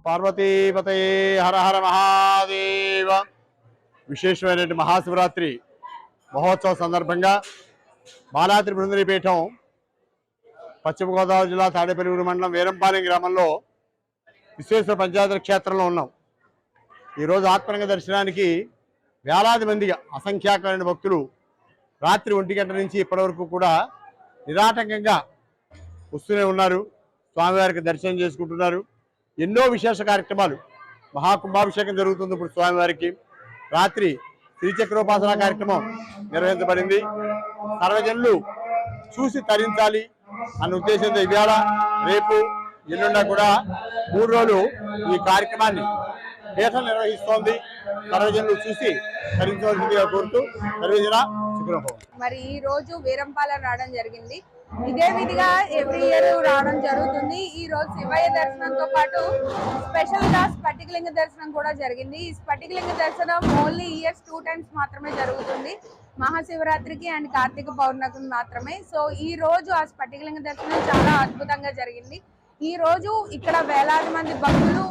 పార్వతీపతయే హర హర మహాదేవ. విశేషమైన మహాశివరాత్రి మహోత్సవ సందర్భంగా బాలాద్రి బృందరి పీఠం పశ్చిమ గోదావరి జిల్లా తాడేపల్లిగూడెం మండలం వీరంపాలెం గ్రామంలో విశ్వేశ్వర పంచాయతీ క్షేత్రంలో ఉన్నాం. ఈరోజు ఆత్మలింగ దర్శనానికి వేలాది మందిగా అసంఖ్యాకమైన భక్తులు రాత్రి 1 గంట నుంచి ఇప్పటివరకు కూడా నిరాటంకంగా వస్తూనే ఉన్నారు. స్వామివారికి దర్శనం చేసుకుంటున్నారు. ఎన్నో విశేష కార్యక్రమాలు, మహాకుంభాభిషేకం జరుగుతుంది. ఇప్పుడు స్వామివారికి రాత్రి శ్రీచక్రోపాసన కార్యక్రమం నిర్వహించబడింది. సర్వజనులు చూసి తరించాలి అన్న ఉద్దేశంతో ఇవాళ రేపు ఎల్లుండా కూడా 3 రోజులు ఈ కార్యక్రమాన్ని పీఠం నిర్వహిస్తోంది. సర్వజనులు చూసి తరించవలసిందిగా కోరుతూ సర్వజన శుభ్రభవం. మరి ఈ రోజు వీరంపాలెం రావడం జరిగింది. ఇదే విధిగా ఎవ్రీ ఇయర్ రావడం జరుగుతుంది. ఈ రోజు శివయ్య దర్శనంతో పాటు స్పెషల్ గా స్ఫటికలింగ దర్శనం కూడా జరిగింది. ఈ స్ఫటికలింగ దర్శనం ఓన్లీ ఇయర్స్ 2 టైమ్స్ మాత్రమే జరుగుతుంది, మహాశివరాత్రికి అండ్ కార్తీక పౌర్ణమికి మాత్రమే. సో ఈ రోజు ఆ స్ఫటికలింగ దర్శనం చాలా అద్భుతంగా జరిగింది. ఈ రోజు ఇక్కడ వేలాది మంది భక్తులు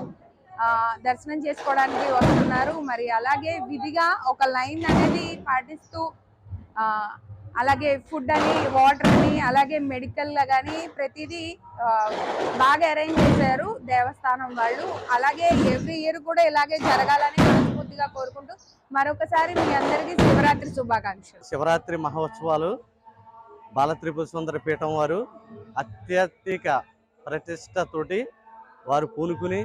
దర్శనం చేసుకోవడానికి వస్తున్నారు. మరి అలాగే విధిగా ఒక లైన్ అనేది పాటిస్తూ అలాగే ఫుడ్ అని, వాటర్ అని, అలాగే మెడికల్ కానీ ప్రతిదీ బాగా అరేంజ్ చేశారు దేవస్థానం వాళ్ళు. అలాగే ఎవ్రీ ఇయర్ కూడా ఇలాగే జరగాలని మనస్ఫూర్తిగా కోరుకుంటూ మరొకసారి మీ అందరికీ శివరాత్రి శుభాకాంక్షలు. శివరాత్రి మహోత్సవాలు బాలత్రిపుర సుందరి పీఠం వారు అత్యధిక ప్రతిష్టతోటి వారు పూనుకుని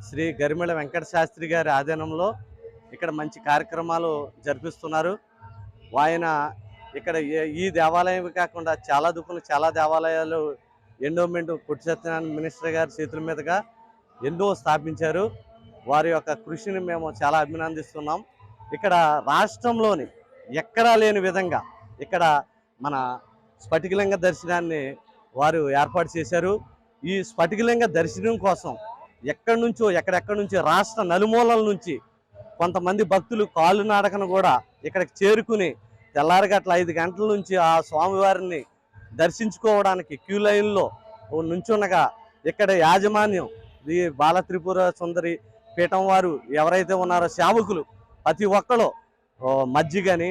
శ్రీ గరిమెళ వెంకట శాస్త్రి గారి ఆధీనంలో ఇక్కడ మంచి కార్యక్రమాలు జరిపిస్తున్నారు. ఆయన ఇక్కడ ఈ దేవాలయం కాకుండా చాలా దుక్కులు, చాలా దేవాలయాలు ఎండోమెంట్ పొట్టి సత్యనారాయణ మినిస్టర్ గారి చేతుల మీదుగా ఎన్నో స్థాపించారు. వారి యొక్క కృషిని మేము చాలా అభినందిస్తున్నాం. ఇక్కడ రాష్ట్రంలోని ఎక్కడా లేని విధంగా ఇక్కడ మన స్ఫటికలింగ దర్శనాన్ని వారు ఏర్పాటు చేశారు. ఈ స్ఫటికలింగ దర్శనం కోసం ఎక్కడెక్కడి నుంచో రాష్ట్ర నలుమూలల నుంచి కొంతమంది భక్తులు కాళ్ళు నాడకను కూడా ఇక్కడికి చేరుకుని తెల్లారిగట్ల 5 గంటల నుంచి ఆ స్వామివారిని దర్శించుకోవడానికి క్యూ లైన్లో నుంచున్నగా ఇక్కడ యాజమాన్యం ఈ బాలత్రిపుర సుందరి పీఠం వారు ఎవరైతే ఉన్నారో సేవకులు ప్రతి ఒక్కరు మజ్జిగని,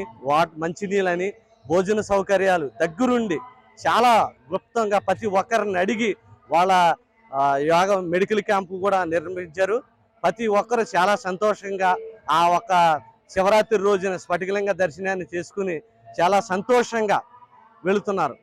మంచినీళ్ళని, భోజన సౌకర్యాలు దగ్గరుండి చాలా గుప్తంగా ప్రతి ఒక్కరిని అడిగి వాళ్ళ యోగా మెడికల్ క్యాంపు కూడా నిర్మించారు. ప్రతి ఒక్కరు చాలా సంతోషంగా ఆ ఒక్క శివరాత్రి రోజున స్ఫటికలింగ దర్శనాన్ని చేసుకుని చాలా సంతోషంగా వెళుతున్నారు.